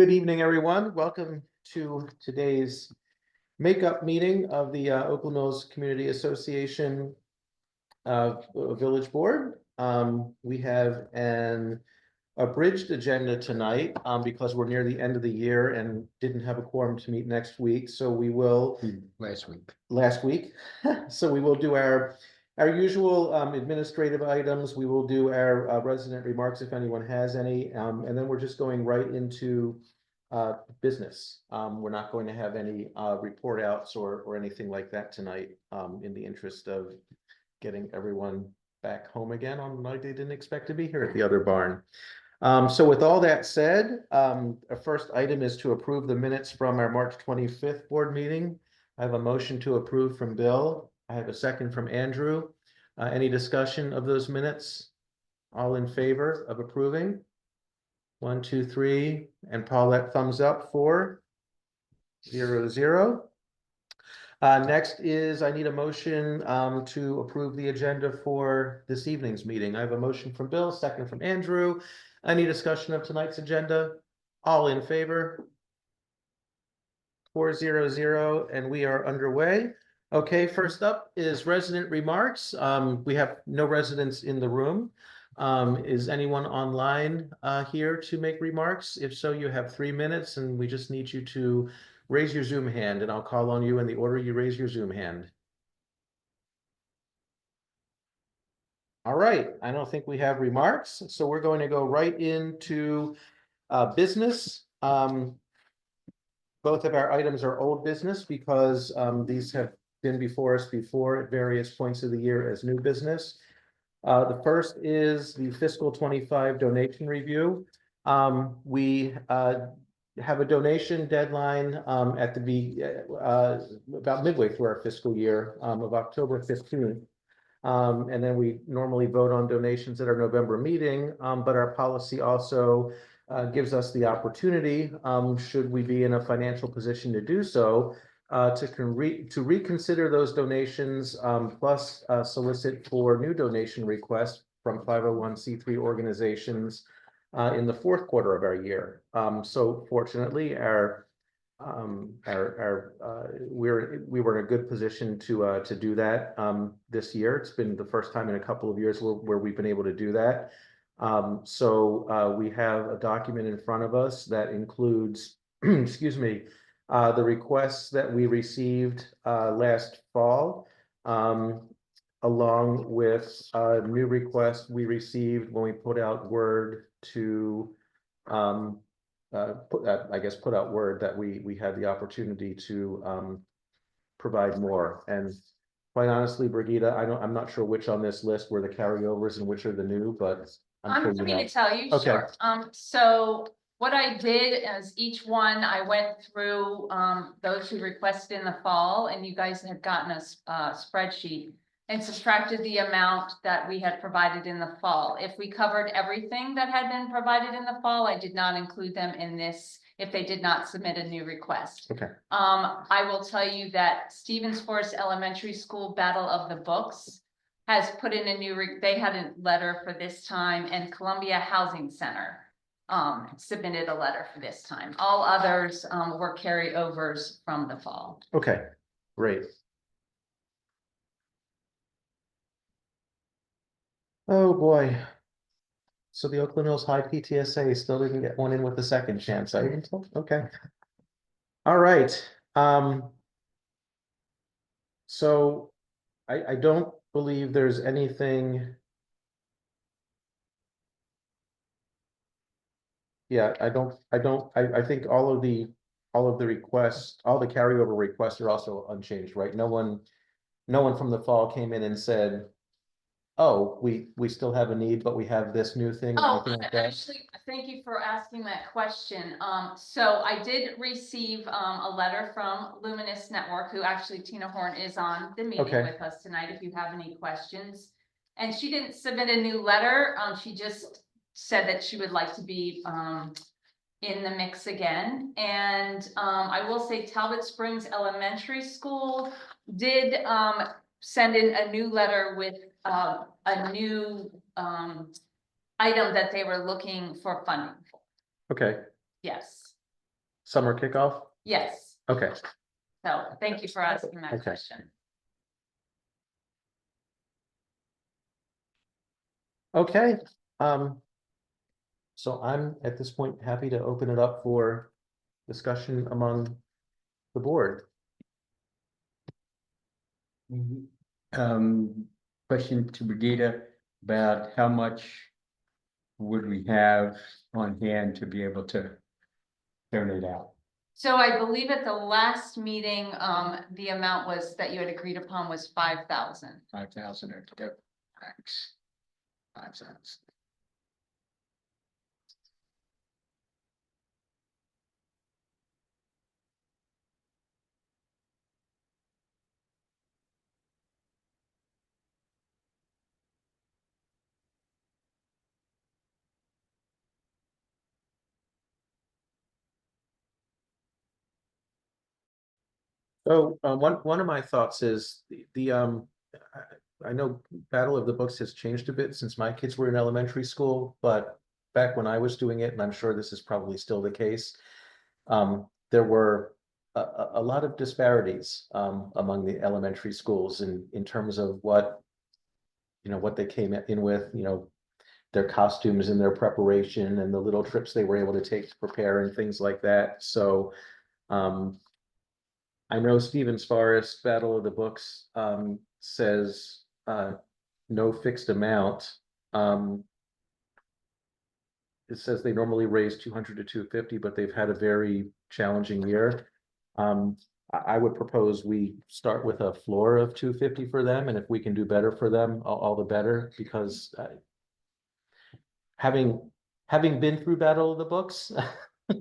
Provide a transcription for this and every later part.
Good evening, everyone. Welcome to today's makeup meeting of the Oakland Mills Community Association Village Board. We have an abridged agenda tonight because we're near the end of the year and didn't have a quorum to meet next week. So we will last week. So we will do our usual administrative items. We will do our resident remarks if anyone has any, and then we're just going right into business. We're not going to have any report outs or anything like that tonight, in the interest of getting everyone back home again on the night they didn't expect to be here at the other barn. So with all that said, our first item is to approve the minutes from our March 25th board meeting. I have a motion to approve from Bill. I have a second from Andrew. Any discussion of those minutes? All in favor of approving? 1, 2, 3, and Paulette thumbs up 4, 0, 0. Next is I need a motion to approve the agenda for this evening's meeting. I have a motion from Bill, second from Andrew. Any discussion of tonight's agenda? All in favor? 4, 0, 0, and we are underway. Okay, first up is resident remarks. We have no residents in the room. Is anyone online here to make remarks? If so, you have 3 minutes, and we just need you to raise your Zoom hand, and I'll call on you in the order you raise your Zoom hand. All right, I don't think we have remarks, so we're going to go right into business. Both of our items are old business because these have been before us before at various points of the year as new business. The first is the fiscal 25 donation review. We have a donation deadline at about midway through our fiscal year of October 15th. And then we normally vote on donations at our November meeting, but our policy also gives us the opportunity, should we be in a financial position to do so, to reconsider those donations, plus solicit for new donation requests from 501c3 organizations in the fourth quarter of our year. So fortunately, we were in a good position to do that this year. It's been the first time in a couple of years where we've been able to do that. So we have a document in front of us that includes, excuse me, the requests that we received last fall, along with new requests we received when we put out word to put out word that we had the opportunity to provide more. And quite honestly, Brigitte, I'm not sure which on this list were the carryovers and which are the new, but I'm sure happy to tell you. Okay. Sure. So what I did is each one I went through those who requested in the fall, and you guys had gotten a spreadsheet and subtracted the amount that we had provided in the fall. If we covered everything that had been provided in the fall, I did not include them in this if they did not submit a new request. Okay. I will tell you that Stevens Forest Elementary School Battle of the Books has put in a new, they had a letter for this time, and Columbia Housing Center submitted a letter for this time. All others were carryovers from the fall. Okay, great. Oh boy. So the Oakland Hills High PTSA still didn't get one in with the second chance. I even told. Okay. All right. So I don't believe there's anything. Yeah, I think all of the requests, all the carryover requests are also unchanged, right? No one from the fall came in and said, oh, we still have a need, but we have this new thing. Oh, like actually, thank you for asking that question. So I did receive a letter from Luminous Network, who actually Tina Horn is on the meeting with us tonight, if you have any questions. And she didn't submit a new letter. She just said that she would like to be in the mix again. And I will say Talbot Springs Elementary School did send in a new letter with a new item that they were looking for funding for. Okay. Yes. summer kickoff? Yes, Okay, so thank you for asking that Okay. question. okay. So I'm at this point happy to open it up for discussion among the board. Question to Brigida about how much would we have on hand to be able to donate out? So I believe at the last meeting, the amount was that you had agreed upon was 5,000. 5,000 or max. 5,000. So one of my thoughts is I know Battle of the Books has changed a bit since my kids were in elementary school, but back when I was doing it, and I'm sure this is probably still the case, there were a lot of disparities among the elementary schools in terms of what what they came in with, their costumes and their preparation and the little trips they were able to take to prepare and things like that. So I know Stevens Forest Battle of the Books says no fixed amount. It says they normally raise 200 to 250, but they've had a very challenging year. I would propose we start with a floor of 250 for them, and if we can do better for them, all the better, because having been through Battle of the Books,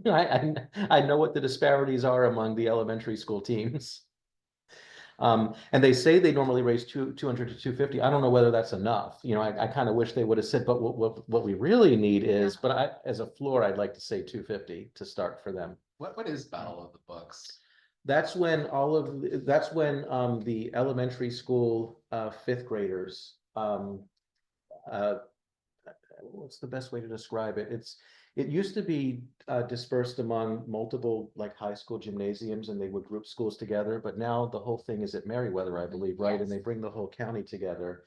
I know what the disparities are among the elementary school teams. And they say they normally raise 200 to 250. I don't know whether that's enough. I kind of wish they would have said, but what we really need is, but as a floor, I'd like to say 250 to start for them. What is Battle of the Books? That's when the elementary school fifth graders what's the best way to describe it? It used to be dispersed among multiple like high school gymnasiums, and they would group schools together, but now the whole thing is at Meriwether, I believe, right? And they bring the whole county together.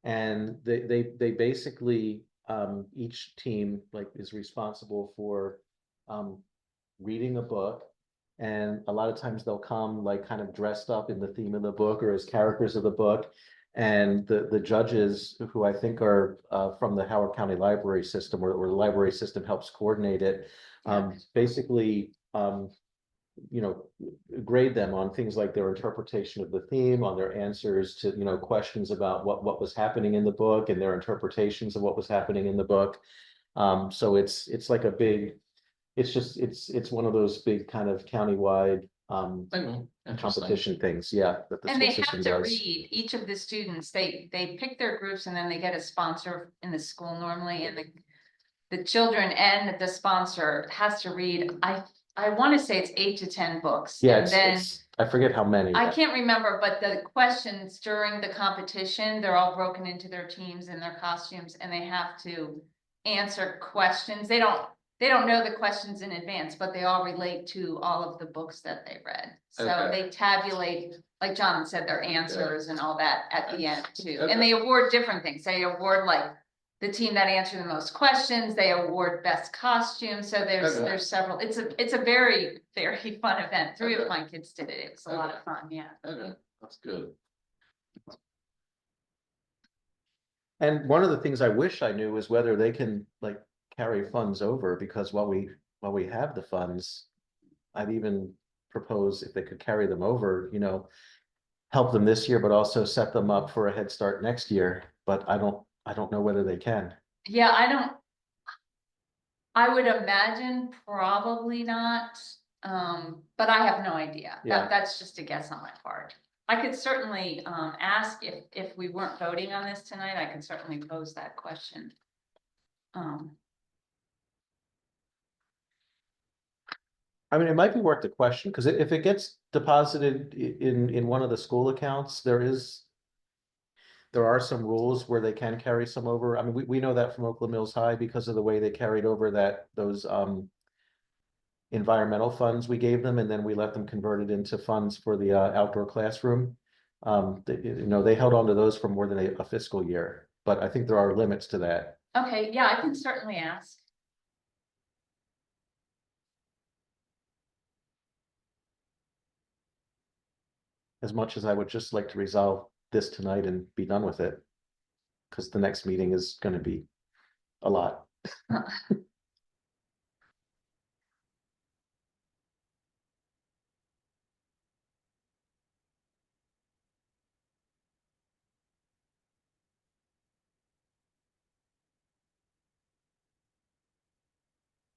And they basically each team like is responsible for reading a book. And a lot of times they'll come like kind of dressed up in the theme of the book or as characters of the book. And the judges, who I think are from the Howard County Library System, or the library system helps coordinate it, basically, grade them on things like their interpretation of the theme, on their answers to, questions about what was happening in the book and their interpretations of what was happening in the book. So it's like a big, it's one of those big kind of countywide competition things, that the And school they have system to does. read, each of the students, they pick their groups and then they get a sponsor in the school normally, and the children and the sponsor has to read, I want to say it's 8 to 10 books. Yeah, And then I forget how many. I can't remember, but the questions during the competition, they're all broken into their teams and their costumes, and they have to answer questions. They don't know the questions in advance, but they all relate to all of the books that they read. So Okay. they tabulate, like John said, their answers and all that at the end too. Okay. And they award different things. They award like the team that answered the most questions, they award best costume. So there's several, it's a very, very fun event. 3 of my kids did it. It was a lot of fun, yeah. Okay, that's good. And one of the things I wish I knew is whether they can like carry funds over, because while we have the funds, I'd even propose if they could carry them over, help them this year, but also set them up for a head start next year. But I don't know whether they can. Yeah, I would imagine probably not, but I have no idea. Yeah. That's just a guess on my part. I could certainly, ask if we weren't voting on this tonight, I could certainly pose that question. I mean, it might be worth the question, because if it gets deposited in one of the school accounts, there are some rules where they can carry some over. I mean, we know that from Oakland Mills High because of the way they carried over those environmental funds we gave them, and then we let them convert it into funds for the outdoor classroom. They held on to those for more than a fiscal year, but I think there are limits to that. Okay, yeah, I can certainly ask. As much as I would just like to resolve this tonight and be done with it. Because the next meeting is gonna be a lot.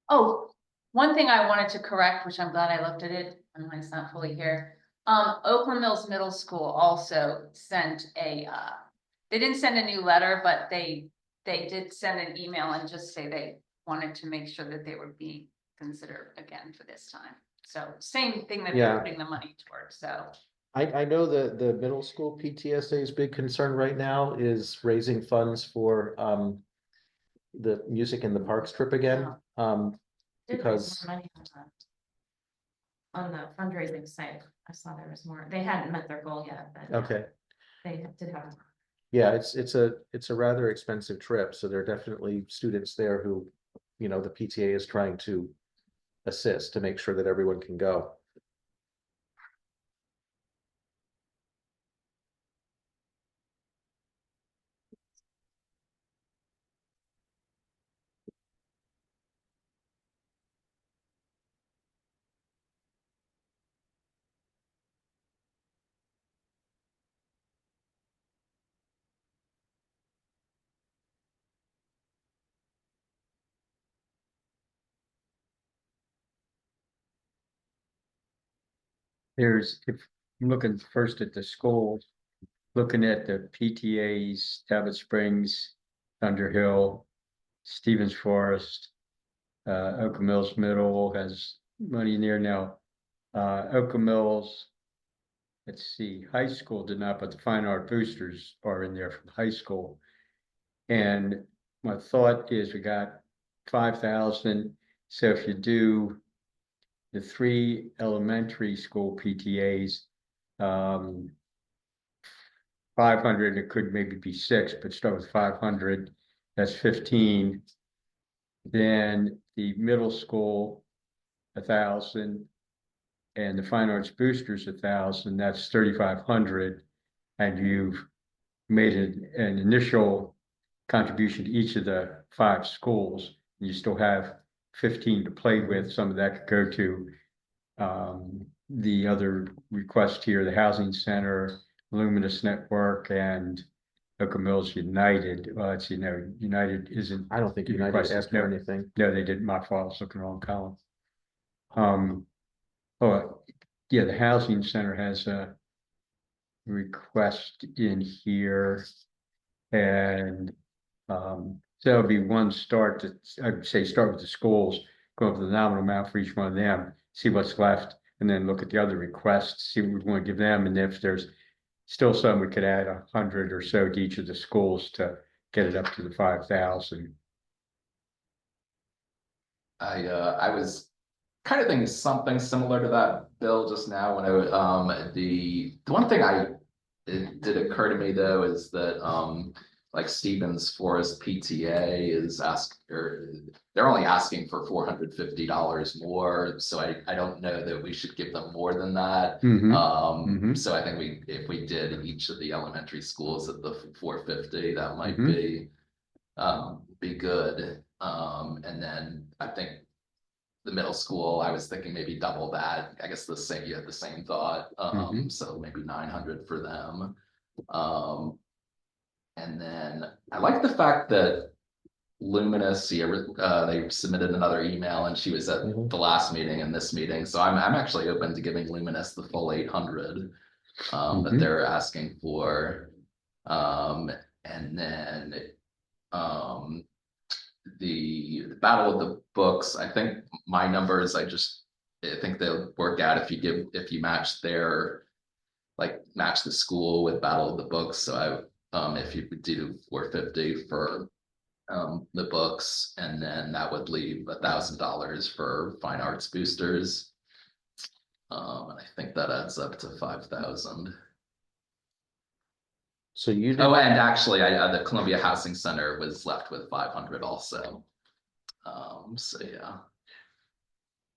Oh, one thing I wanted to correct, which I'm glad I looked at it, and it's not fully here. Oakland Mills Middle School also sent they didn't send a new letter, but they did send an email and just say they wanted to make sure that they were being considered again for this time. So same thing that Yeah. they're putting the money towards, so. I know that the middle school PTSA's big concern right now is raising funds for the music in the parks trip again. Did raise Because more money on the fundraising site. I saw there was more. They hadn't met their goal yet, but okay, they did have. yeah, it's a rather expensive trip, so there are definitely students there who, the PTA is trying to assist to make sure that everyone can go. If I'm looking first at the schools, looking at the PTAs, Tablet Springs, Thunder Hill, Stevens Forest, Oak Mills Middle has money in there now. Oak Mills, let's see, high school did not, but the fine art boosters are in there from high school. And my thought is we got 5,000. So if you do the 3 elementary school PTAs, 500, it could maybe be 6, but start with 500, that's 15. Then the middle school, 1,000, and the fine arts boosters, 1,000, that's 3,500. And you've made an initial contribution to each of the 5 schools. You still have 15 to play with. Some of that could go to the other request here, the Housing Center, Luminous Network, and Oak Mills United. United isn't. I don't think United requested. asked for anything. No, they didn't. My fault. I was looking wrong column. Oh, yeah, the Housing Center has a request in here. And so it'll be one start to, I'd say, start with the schools, go over the nominal amount for each one of them, see what's left, and then look at the other requests, see what we want to give them, and if there's still some, we could add 100 or so to each of the schools to get it up to the 5,000. I was kind of thinking something similar to that, Bill, just now when the one thing it did occur to me though is that like Stevens Forest PTA is they're only asking for $450 more, so I don't know that we should give them more than that. So I think if we did each of the elementary schools at the 450, that might be good. And then I think the middle school, I was thinking maybe double that. I guess you had the same thought. So maybe 900 for them. And then I like the fact that Luminous, they submitted another email and she was at the last meeting and this meeting. So I'm actually open to giving Luminous the full 800 that they're asking for. And then the Battle of the Books, I think my numbers, I think they'll work out if you match match the school with Battle of the Books. So if you do 450 for the books, and then that would leave $1,000 for fine arts boosters. And I think that adds up to 5,000. So you did, Oh, and actually, the Columbia Housing Center was left with 500 also. So yeah.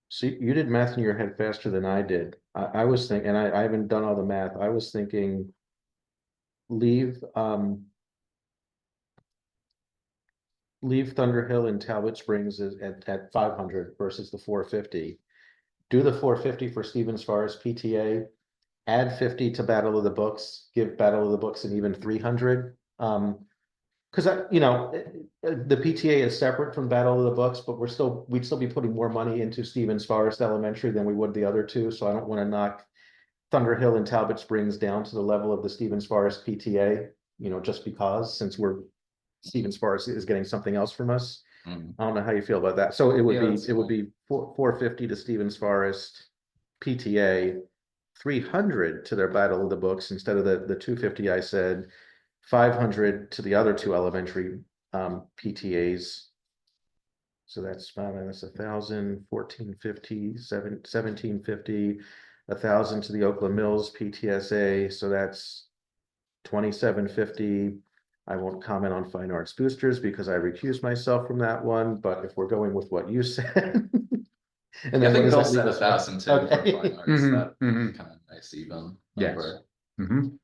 so you did math in your head faster than I did. I was thinking, and I haven't done all the math. I was thinking leave, leave Thunderhill and Talbot Springs at 500 versus the 450. Do the 450 for Stevens Forest PTA, add 50 to Battle of the Books, give Battle of the Books an even 300. Because the PTA is separate from Battle of the Books, but we'd still be putting more money into Stevens Forest Elementary than we would the other two, so I don't want to knock Thunderhill and Talbot Springs down to the level of the Stevens Forest PTA, just because, since Stevens Forest is getting something else from us. Mhm. I don't know how you feel about that. So it would Yeah, that's be 450 to Stevens Forest PTA, 300 to their Battle of the Books instead of the 250 I said, 500 to the other two elementary PTAs. So that's 1,000, 1,450, 1,750, 1,000 to the Oakland Mills PTSA. So that's 2,750. I won't comment on fine arts boosters because I recused myself from that one, but if we're going with what you said. And Yeah, I then what think does Bill that leave said us with? 1,000 too for Okay. fine arts. Mhm, That mhm. kind of nice even Yes. number. Mhm.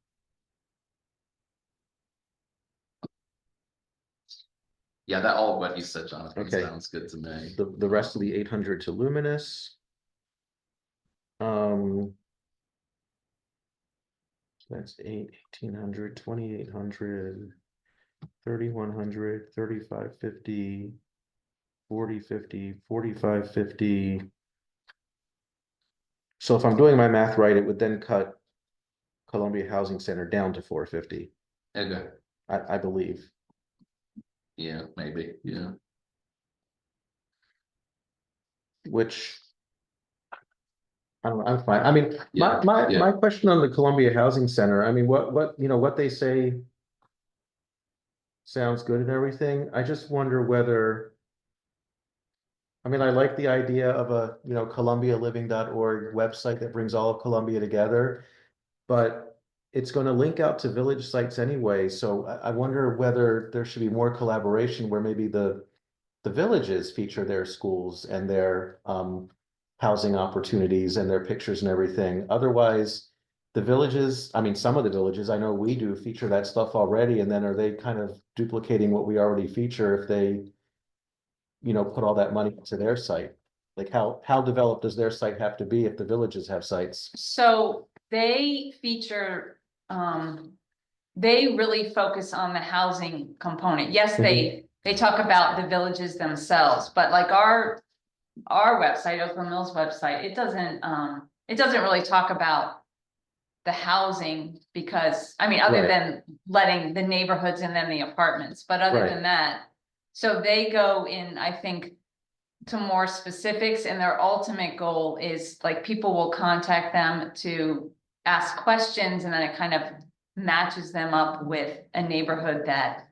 Yeah, that all what you said, Jonathan, Okay. sounds good to me. The rest of the 800 to Luminous. That's 1,800, 2,800, 3,100, 3,550, 4,050, 4,550. So if I'm doing my math right, it would then cut Columbia Housing Center down to 450, Okay, I believe. yeah, maybe, yeah. Which I don't know, I'm fine. I mean, Yeah, my yeah. question on the Columbia Housing Center, I mean, what they say sounds good and everything. I just wonder whether, I mean, I like the idea of a, columbialiving.org website that brings all of Columbia together, but it's going to link out to village sites anyway. So I wonder whether there should be more collaboration where maybe the villages feature their schools and their housing opportunities and their pictures and everything. Otherwise, the villages, I mean, some of the villages, I know we do feature that stuff already, and then are they kind of duplicating what we already feature if they, put all that money into their site? Like how developed does their site have to be if the villages have sites? So they feature, they really focus on the housing component. Yes, they talk about the villages themselves, but like our website, Oakland Mills website, it doesn't really talk about the housing because, I mean, other Right. than letting the neighborhoods and then the apartments, but other Right. than that. So they go in, I think, to more specifics, and their ultimate goal is like people will contact them to ask questions, and then it kind of matches them up with a neighborhood that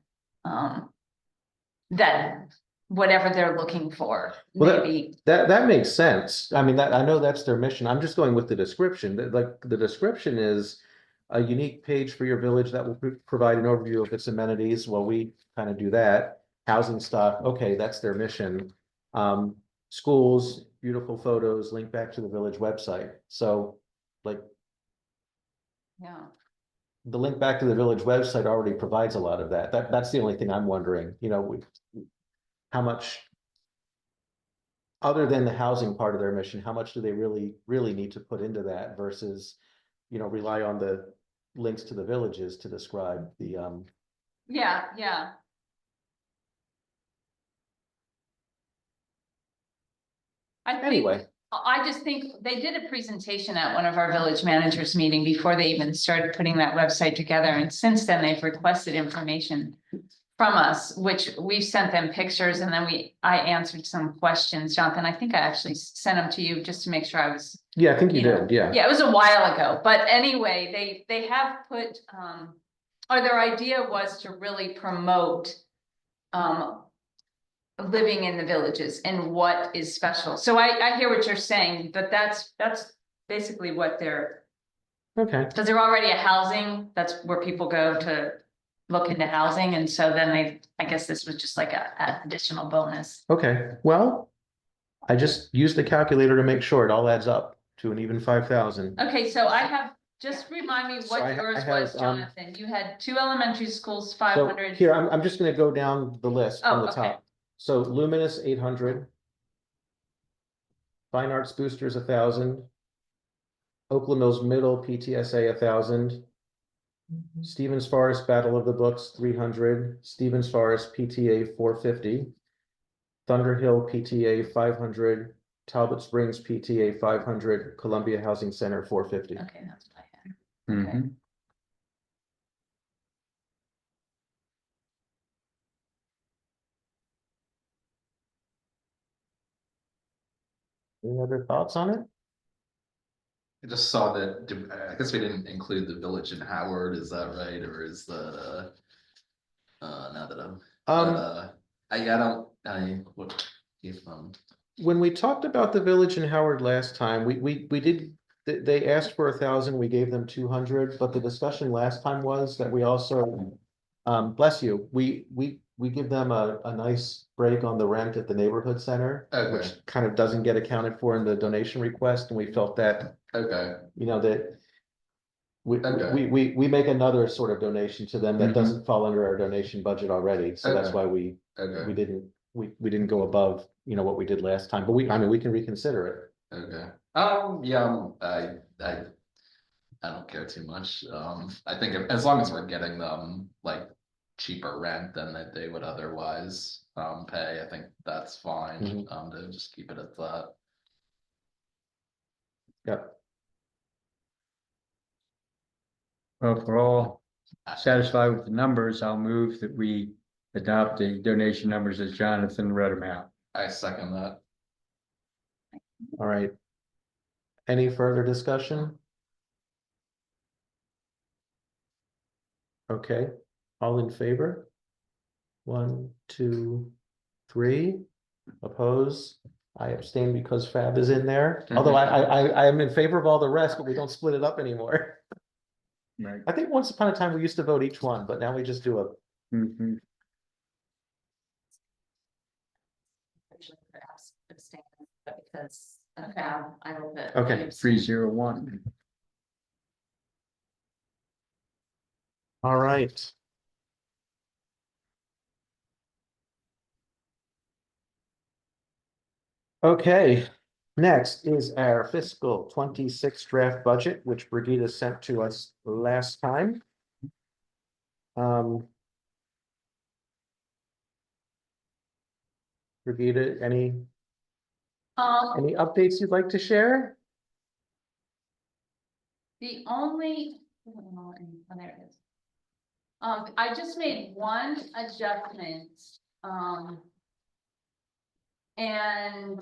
that whatever they're looking for, Well, maybe. That makes sense. I mean, I know that's their mission. I'm just going with the description. Like the description is a unique page for your village that will provide an overview of its amenities. Well, we kind of do that. Housing stock. Okay, that's their mission. Schools, beautiful photos, link back to the village website. So like Yeah. the link back to the village website already provides a lot of that. That's the only thing I'm wondering, how much, other than the housing part of their mission, how much do they really need to put into that versus, rely on the links to the villages to describe the, Yeah. I think, anyway. I just think they did a presentation at one of our village managers meeting before they even started putting that website together. And since then they've requested information from us, which we've sent them pictures, and then I answered some questions. Jonathan, I think I actually sent them to you just to make sure I was. Yeah, I think you know, did, yeah. Yeah, it was a while ago, but anyway, they have put, or their idea was to really promote living in the villages and what is special. So I hear what you're saying, but that's basically what they're, Okay, because they're already a housing, that's where people go to look into housing, and so then I guess this was just like a additional bonus. okay, well, I just used the calculator to make sure it all adds up to an even 5,000. Okay, so I have, just remind me So I what ha- I yours have, was, Jonathan. You had 2 elementary schools, So 500. here, I'm just gonna go down the list from Oh, the okay. top. So Luminous 800. Fine Arts Boosters 1,000. Oakland Mills Middle PTSA 1,000. Stevens Forest Battle of the Books 300. Stevens Forest PTA 450. Thunderhill PTA 500. Talbot Springs PTA 500. Columbia Housing Center 450. Okay, that's what I had. Okay. Mhm. Any other thoughts on it? I just saw that, I guess we didn't include the village in Howard, is that right, or is that, now that I'm, I don't, what, if, When we talked about the village in Howard last time, we did, they asked for 1,000, we gave them 200, but the discussion last time was that we also, bless you, we give them a nice break on the rent at the neighborhood center, Okay. which kind of doesn't get accounted for in the donation request, and we felt that, okay, you know, that we, Okay. we make another sort of donation to them that Mhm. doesn't fall under our donation budget already, so that's Okay. why we okay, we didn't go above, you know, what we did last time, but I mean, we can reconsider it. okay. Yeah, I don't care too much. I think as long as we're getting them like cheaper rent than that they would otherwise pay, I think that's fine. Mhm. To just keep it at that. Yep. Well, if we're all satisfied with the numbers, I'll move that we adopt the donation numbers as Jonathan read them out. I second that. All right. Any further discussion? Okay, all in favor? 1, 2, 3. Oppose? I abstain because Fab is in there, although I am in favor of all the rest, but we don't split it up anymore. Right. I think once upon a time we used to vote each one, but now we just do a, Mhm. Usually perhaps abstain, but because of how I will vote. Okay. 301. all right. Okay, next is our fiscal 26 draft budget, which Brigida sent to us last time. Brigida, any updates you'd like to share? The only, oh, there it is. I just made one adjustment, and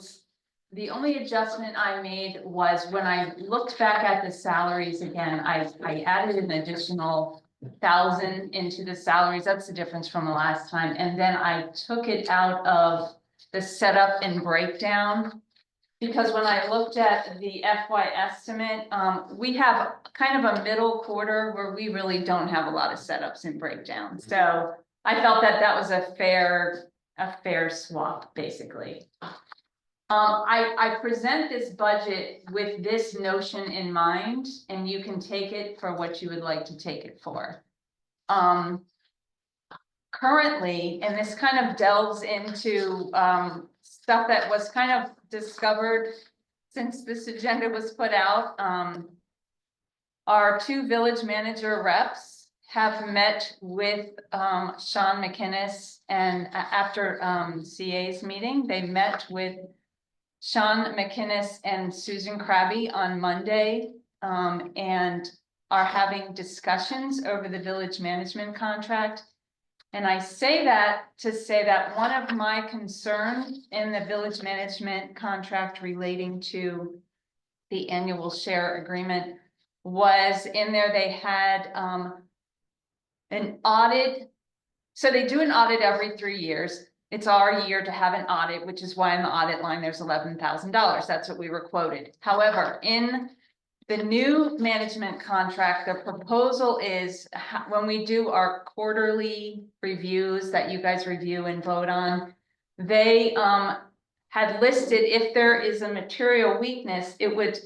the only adjustment I made was when I looked back at the salaries again, I added an additional 1,000 into the salaries. That's the difference from the last time. And then I took it out of the setup and breakdown. Because when I looked at the FY estimate, we have kind of a middle quarter where we really don't have a lot of setups and breakdowns. So I felt that that was a fair swap, basically. I present this budget with this notion in mind, and you can take it for what you would like to take it for. Currently, and this kind of delves into stuff that was kind of discovered since this agenda was put out. Our 2 village manager reps have met with Sean McInnes, and after CA's meeting, they met with Sean McInnes and Susan Krabby on Monday, and are having discussions over the village management contract. And I say that to say that one of my concerns in the village management contract relating to the annual share agreement was in there, they had an audit. So they do an audit every 3 years. it's our year to have an audit, which is why in the audit line, there's $11,000. That's what we were quoted. However, in the new management contract, the proposal is when we do our quarterly reviews that you guys review and vote on, they had listed if there is a material weakness, it would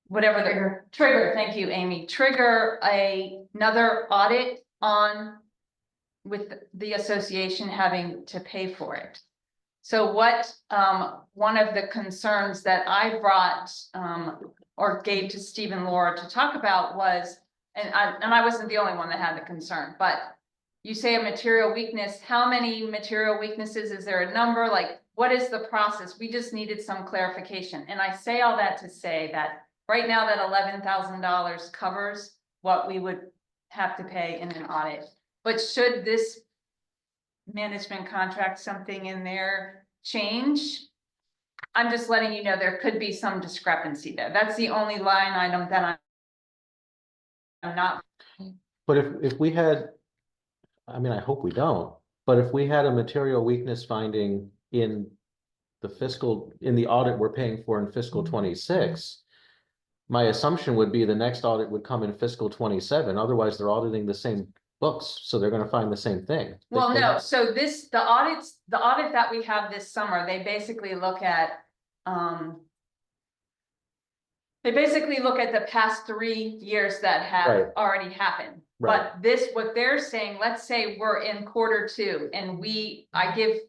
whatever the trigger, thank you, Amy, trigger another audit on with the association having to pay for it. So what, one of the concerns that I brought, or gave to Steve and Laura to talk about was, and I wasn't the only one that had the concern, but you say a material weakness, how many material weaknesses? Is there a number? Like, what is the process? We just needed some clarification. And I say all that to say that right now that $11,000 covers what we would have to pay in an audit. But should this management contract, something in there change, I'm just letting you know there could be some discrepancy there. That's the only line item that I'm not. But if we had, I mean, I hope we don't, but if we had a material weakness finding in the audit we're paying for in fiscal 26, my assumption would be the next audit would come in fiscal 27. Otherwise, they're auditing the same books, so they're going to find the same thing. Well, no, so the audit that we have this summer, they basically look at, the past 3 years that have Right. already happened. Right. But what they're saying, let's say we're in Q2 and I give,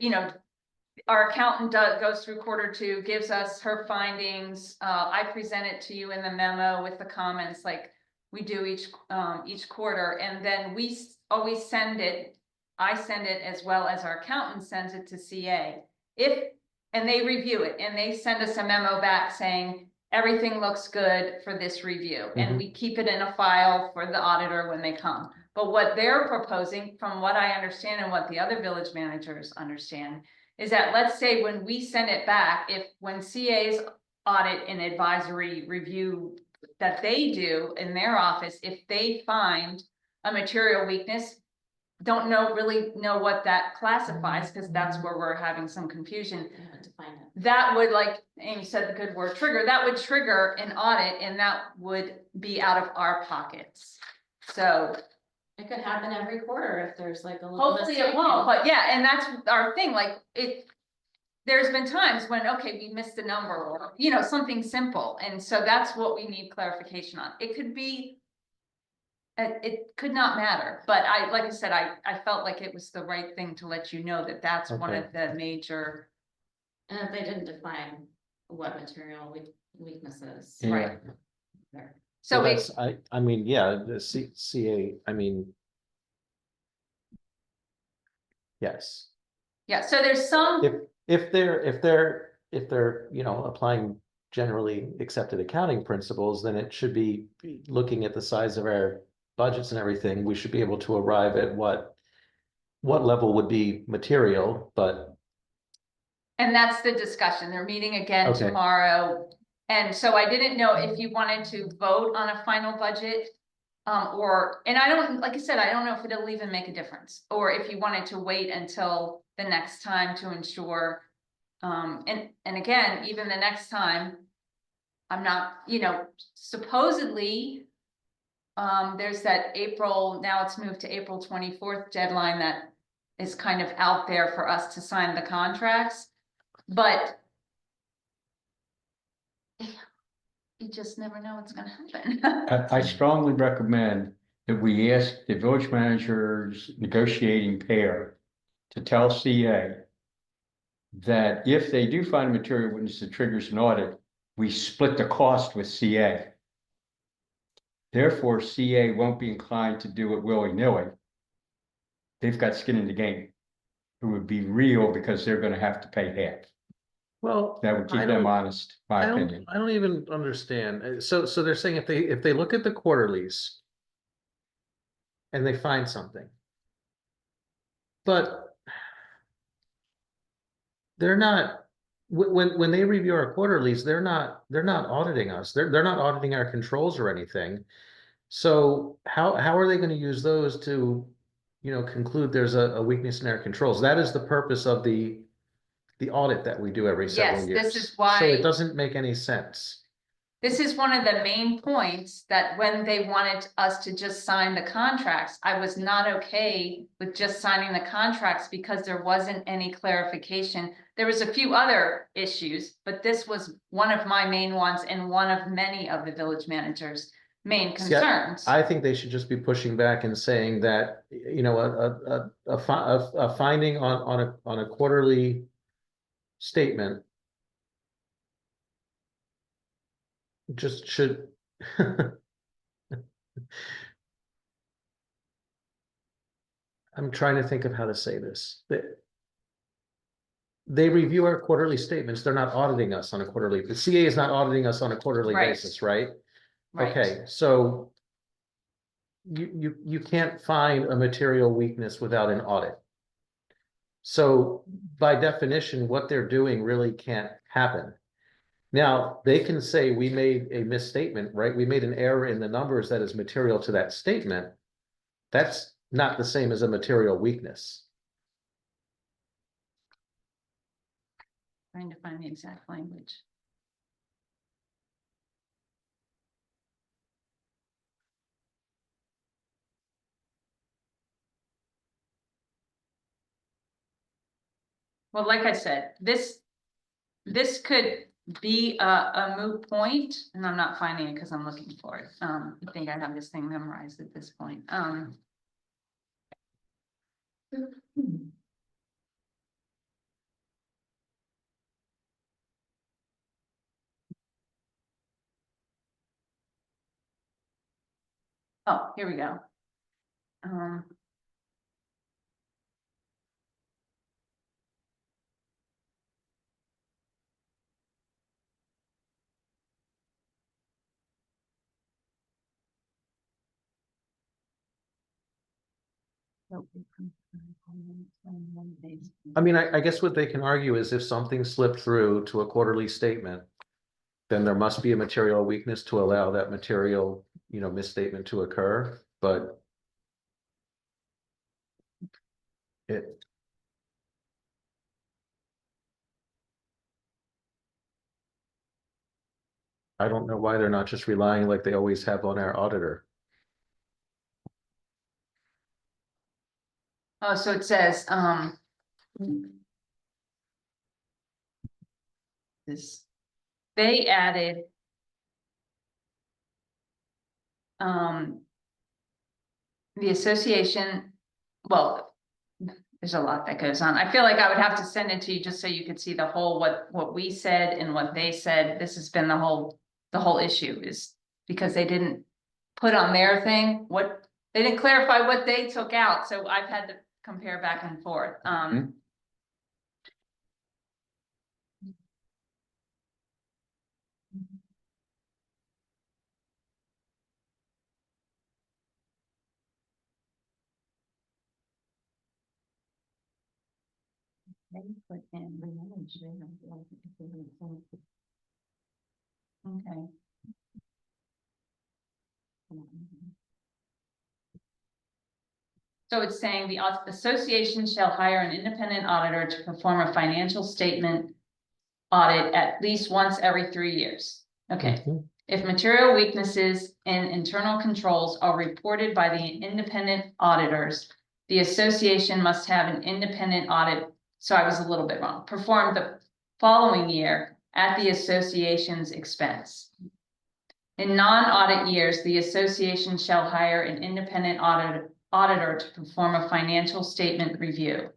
our accountant goes through Q2, gives us her findings. I present it to you in the memo with the comments like we do each quarter. And then we always send it. I send it as well as our accountant sends it to CA. And they review it and they send us a memo back saying, everything looks good for this review. And we keep it in a file for the auditor when they come. But what they're proposing, from what I understand and what the other village managers understand, is that let's say when we send it back, when CA's audit and advisory review that they do in their office, if they find a material weakness, don't really know what that classifies, because that's where we're having some confusion. That would, like Amy said, the good word trigger, that would trigger an audit and that would be out of our pockets. So It could happen every quarter if there's like a little. hopefully it won't, but yeah, and that's our thing, like there's been times when, okay, we missed a number or, something simple. And so that's what we need clarification on. It could be, it could not matter, but like I said, I felt like it was the right thing to let you know that that's one of the major. And if they didn't define what material weaknesses. Yeah. Right. There. So that's, I mean, yeah, the CA, I mean. Yes. yeah, so there's some. If they're, applying generally accepted accounting principles, then it should be looking at the size of our budgets and everything. We should be able to arrive at what level would be material, but. And that's the discussion. They're meeting again Okay. tomorrow. And so I didn't know if you wanted to vote on a final budget. And I don't, like I said, I don't know if it'll even make a difference, or if you wanted to wait until the next time to ensure. And again, even the next time, I'm not, supposedly. There's that April, now it's moved to April 24th deadline that is kind of out there for us to sign the contracts. But you just never know what's gonna happen. I strongly recommend that we ask the village manager's negotiating pair to tell CA that if they do find a material witness that triggers an audit, we split the cost with CA. Therefore, CA won't be inclined to do it willy-nilly. They've got skin in the game. It would be real because they're going to have to pay half. Well, That would keep them honest, my opinion. I don't even understand. So they're saying if they look at the quarterlies and they find something, but they're not, when they review our quarterlies, they're not auditing us. They're not auditing our controls or anything. So how are they going to use those to conclude there's a weakness in our controls. That is the purpose of the audit that we do every several Yes, years. this is So why- it doesn't make any sense. This is one of the main points that when they wanted us to just sign the contracts, I was not okay with just signing the contracts because there wasn't any clarification. There was a few other issues, but this was one of my main ones and one of many of the village managers' main See, concerns. I think they should just be pushing back and saying that, a finding on a quarterly statement just should. I'm trying to think of how to say this. They review our quarterly statements. They're not auditing us on a quarterly, the CA is not auditing us on a quarterly Right. basis, right? Right. Okay, so you can't find a material weakness without an audit. So by definition, what they're doing really can't happen. Now, they can say we made a misstatement, right? We made an error in the numbers that is material to that statement. That's not the same as a material weakness. Trying to find the exact language. Well, like I said, this could be a moot point, and I'm not finding it because I'm looking for it. I think I have this thing memorized at this point. Oh, here we go. I mean, I guess what they can argue is if something slipped through to a quarterly statement, then there must be a material weakness to allow that material, misstatement to occur, but it. I don't know why they're not just relying like they always have on our auditor. Oh, so it says, they added. The association, well, there's a lot that goes on. I feel like I would have to send it to you just so you could see the whole, what we said and what they said. This has been the whole issue is because they didn't put on their thing, they didn't clarify what they took out. So I've had to compare back and forth. Okay. So it's saying the association shall hire an independent auditor to perform a financial statement audit at least once every 3 years. Okay. Mhm. If material weaknesses in internal controls are reported by the independent auditors, the association must have an independent audit. So I was a little bit wrong. Performed the following year at the association's expense. In non-audit years, the association shall hire an independent auditor to perform a financial statement review.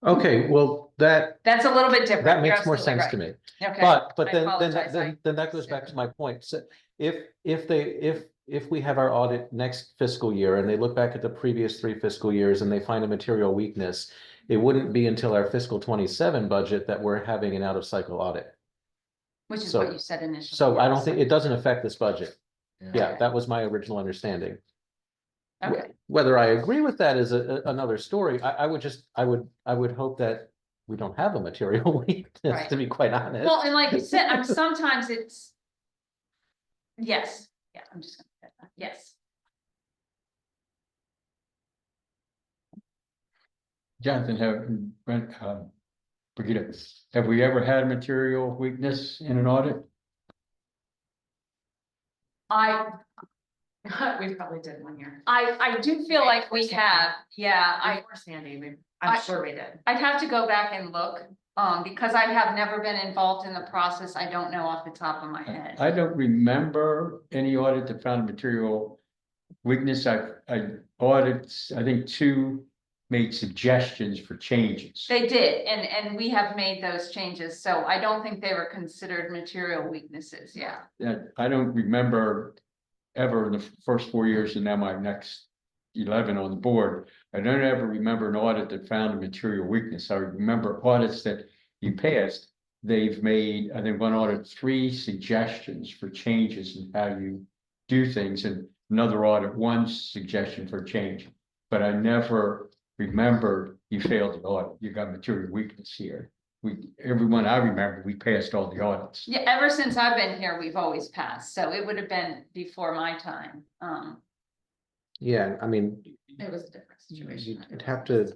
Okay, well, That's a little bit different. that You're makes more absolutely sense to right. me. Okay. But I then apologize. then that goes back to my point. So if we have our audit next fiscal year and they look back at the previous 3 fiscal years and they find a material weakness, it wouldn't be until our fiscal 27 budget that we're having an out of cycle audit. Which is So- what you said initially. So I don't yes. think it doesn't affect this budget. Yeah, Okay. that was my original understanding. Okay, Whether I agree with that is another story. I would hope that we don't have a material weakness, Right. to be quite honest. well, and like you said, sometimes it's. Yes, yeah, I'm just gonna, yes. Jonathan, Brigitte, have we ever had a material weakness in an audit? We probably did one year. I do feel like we have, yeah, Before Sandy, I- I'm sure we did. I'd have to go back and look, because I have never been involved in the process. I don't know off the top of my head. I don't remember any audit that found a material weakness. I audits, I think two made suggestions for changes. They did, and we have made those changes, so I don't think they were considered material weaknesses, yeah. I don't remember ever in the first 4 years and now my next 11 on the board. I don't ever remember an audit that found a material weakness. I remember audits that you passed. They've made, I think one audit, 3 suggestions for changes in how you do things, and another audit, 1 suggestion for change. But I never remembered you failed the audit. You got material weakness here. Everyone I remember, we passed all the audits. Yeah, ever since I've been here, we've always passed, so it would have been before my time. Yeah, I mean, It was a different situation. you'd have to,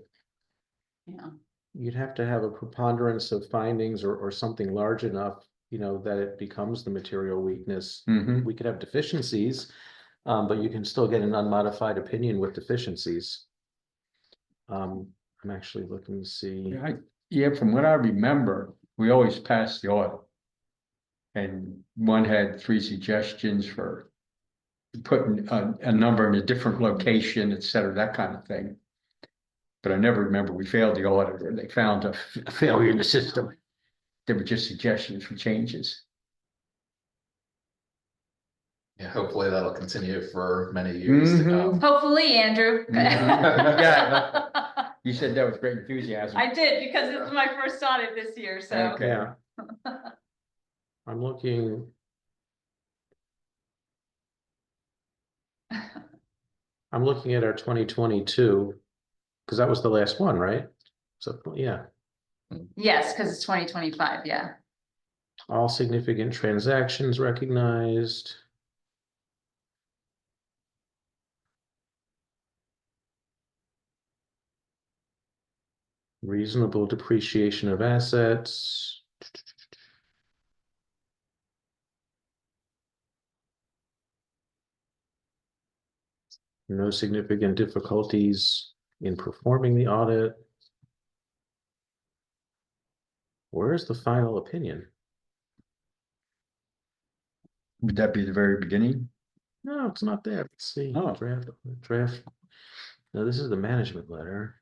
Yeah, you'd have to have a preponderance of findings or something large enough, you know, that it becomes the material weakness. Mhm. We could have deficiencies, but you can still get an unmodified opinion with deficiencies. I'm actually looking to see. Yeah, from what I remember, we always passed the audit. And one had 3 suggestions for putting a number in a different location, et cetera, that kind of thing. But I never remember we failed the audit or they found a failure in the system. They were just suggestions for changes. Yeah, hopefully that'll continue for many years to come. hopefully, Andrew. Yeah. You said that with great enthusiasm. I did, because it's my first audit this year, so. Okay. Yeah. I'm looking. I'm looking at our 2022, because that was the last one, right? So, yeah, Yes, because it's 2025, yeah. all significant transactions recognized. Reasonable depreciation of assets. No significant difficulties in performing the audit. Where's the final opinion? Would that be the very beginning? No, it's not there. Let's see. Oh. Draft. No, this is the management letter.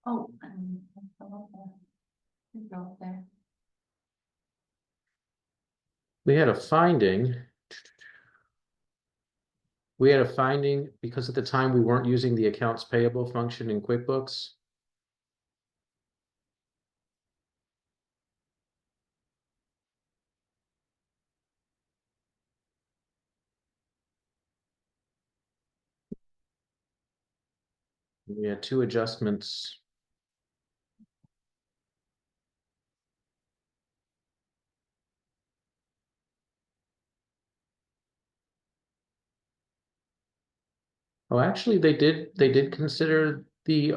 Oh. There. We had a finding. We had a finding because at the time we weren't using the accounts payable function in QuickBooks. We had 2 adjustments. Oh, actually, they did consider the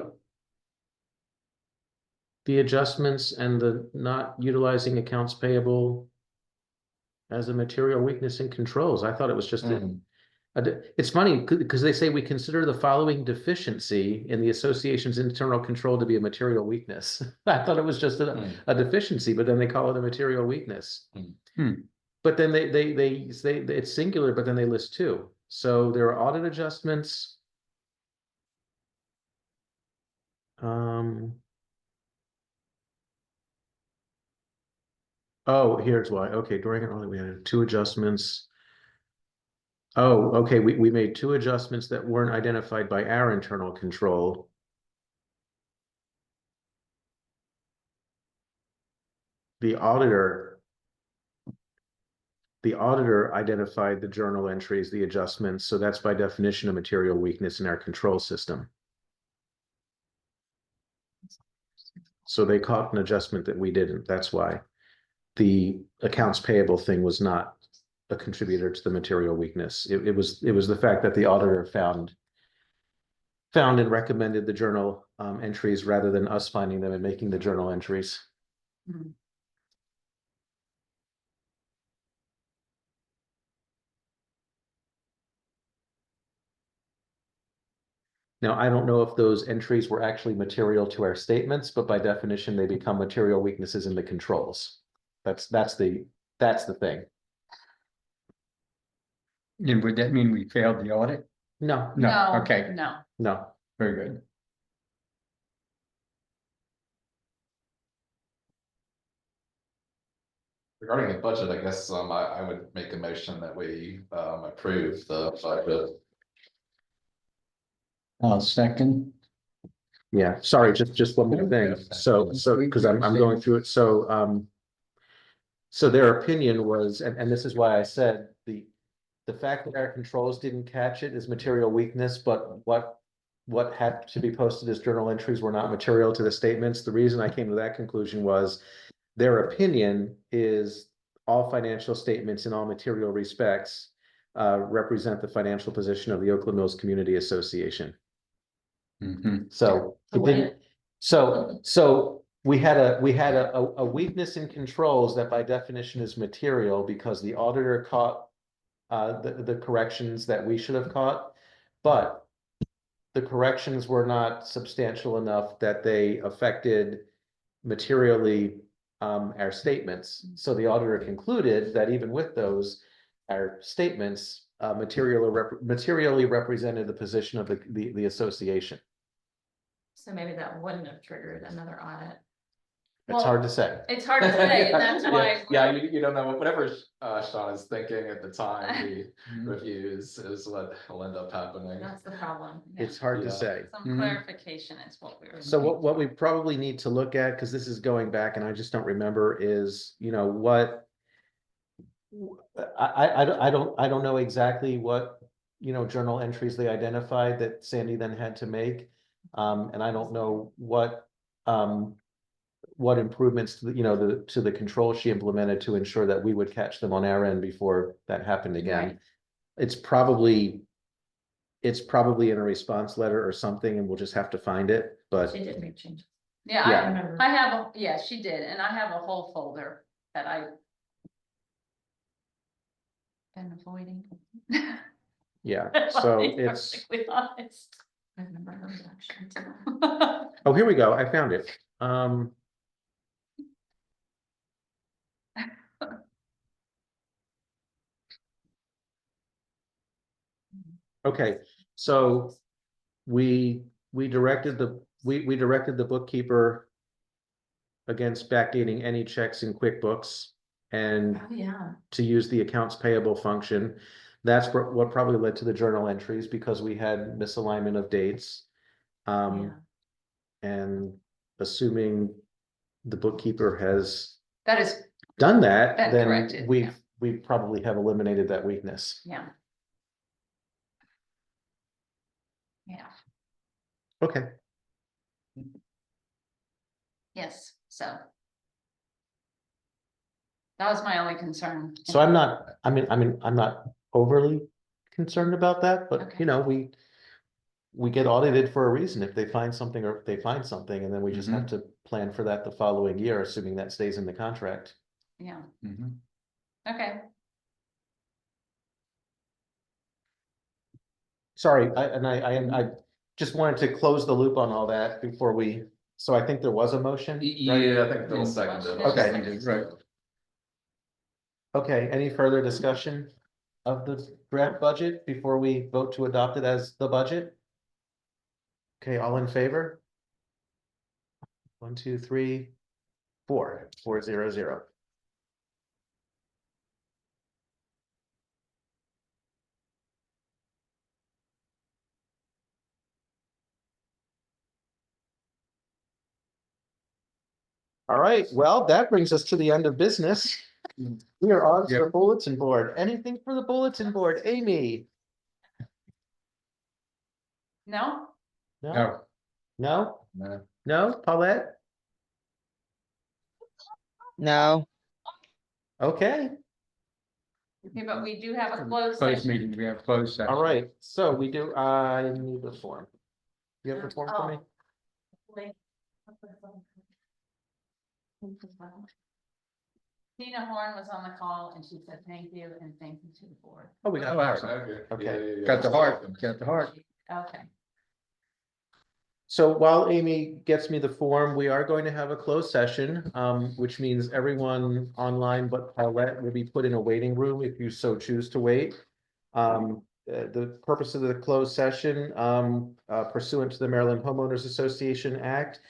adjustments and the not utilizing accounts payable as a material weakness in controls. I thought it was just it's funny because they say we consider the following deficiency in the association's internal control to be a material weakness. I thought it was just a deficiency, but then they call it a material weakness. But then they it's singular, but then they list 2. So there are audit adjustments. Oh, here's why. Okay, during an audit, we had 2 adjustments. Oh, okay, we made 2 adjustments that weren't identified by our internal control. The auditor identified the journal entries, the adjustments, so that's by definition a material weakness in our control system. So they caught an adjustment that we didn't, that's why. the accounts payable thing was not a contributor to the material weakness. It was the fact that the auditor found and recommended the journal entries rather than us finding them and making the journal entries. Mhm. Now, I don't know if those entries were actually material to our statements, but by definition, they become material weaknesses in the controls. That's the thing. And would that mean we failed the audit? No, No, okay, No, no. very good. Regarding the budget, I guess, I would make a motion that we, approve the budget. Second. Yeah, sorry, just one more thing. So, because I'm going through it, so their opinion was, and this is why I said the fact that our controls didn't catch it is material weakness, but what had to be posted as journal entries were not material to the statements. The reason I came to that conclusion was their opinion is all financial statements in all material respects represent the financial position of the Oakland Mills Community Association. Mhm. So it didn't, so we had a weakness in controls that by definition is material because the auditor caught the corrections that we should have caught, but the corrections were not substantial enough that they affected materially our statements. So the auditor concluded that even with those, our statements materially represented the position of the association. So maybe that wouldn't have triggered another audit. It's hard to say. it's hard to say, and that's why. Yeah, you don't know, whatever, Sean is thinking at the time, the reviews is what will end up happening. That's the problem. It's hard to Yeah. say. Some clarification is what we were. So looking what for. we probably need to look at, because this is going back and I just don't remember, is, what I don't know exactly what, journal entries they identified that Sandy then had to make. And I don't know what improvements to the control she implemented to ensure that we would catch them on our end before that happened again. Right. It's probably in a response letter or something, and we'll just have to find it, but She did make changes. Yeah, Yeah. I remember. I have, yeah, she did, and I have a whole folder that I. Been avoiding. yeah, If I'm so being it's, perfectly honest. I remember her reaction to oh, here we go, I found it. Okay, so we directed the bookkeeper against backdating any checks in QuickBooks and Oh, yeah. to use the accounts payable function. That's what probably led to the journal entries because we had misalignment of dates. Yeah. And assuming the bookkeeper has That is, done that, Been then corrected, yeah. we probably have eliminated that weakness. yeah. Yeah, Okay, yes, so. That was my only concern. so I'm not overly concerned about that, but Okay. we get audited for a reason. If they find something or if they find something, and then we just have to plan for that the following year, assuming that stays in the contract. Yeah, Mhm. okay, Sorry, I just wanted to close the loop on all that before we, so I think there was a motion, right? Yeah, I think Bill seconded. Okay. Right. Okay, any further discussion of the draft budget before we vote to adopt it as the budget? Okay, all in favor? 1, 2, 3, 4, 4-0-0. All right, well, that brings us to the end of business. We are on to the bulletin board. Anything for the bulletin board, Amy? no, No, No, no, No. no, Paulette? No, Okay, Okay, but we do have a closed Closed session. meeting, we have closed session. all right, so we do, I need the form. You have the form for me? Tina Horn was on the call and she said thank you and thank you to the board. Oh, we got Oh, it. wow. Okay. Got the heart, got the heart. Okay. So while Amy gets me the form, we are going to have a closed session, which means everyone online but Paulette will be put in a waiting room if you so choose to wait. The purpose of the closed session, pursuant to the Maryland Homeowners Association Act,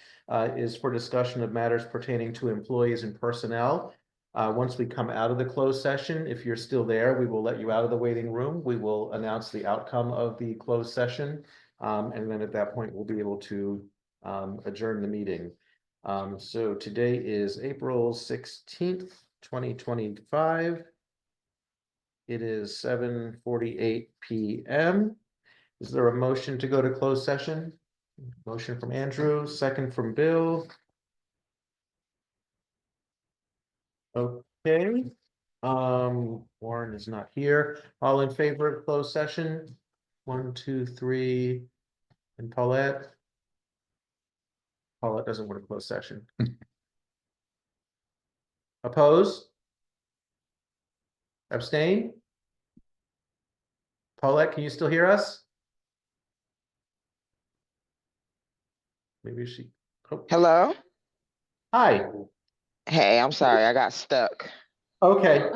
is for discussion of matters pertaining to employees and personnel. Once we come out of the closed session, if you're still there, we will let you out of the waiting room. We will announce the outcome of the closed session. And then at that point, we'll be able to adjourn the meeting. So today is April 16th, 2025. It is 7:48 PM. Is there a motion to go to closed session? Motion from Andrew, second from Bill. Okay, Warren is not here. All in favor of closed session? 1, 2, 3, and Paulette? Paulette doesn't want a closed session. Oppose? Abstain? Paulette, can you still hear us? Maybe she, oh, Hello? hi, Hey, I'm sorry, I got stuck. okay,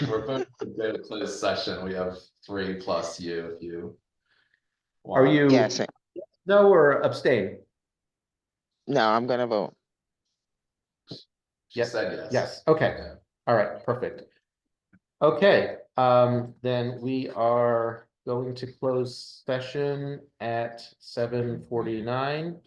We're going to go to closed session. We have 3 plus you if you. are want. you Yes, no or abstain? no, I'm gonna vote. She said yes. Yes, okay, Yeah. all right, perfect. Okay, then we are going to close session at 7:49.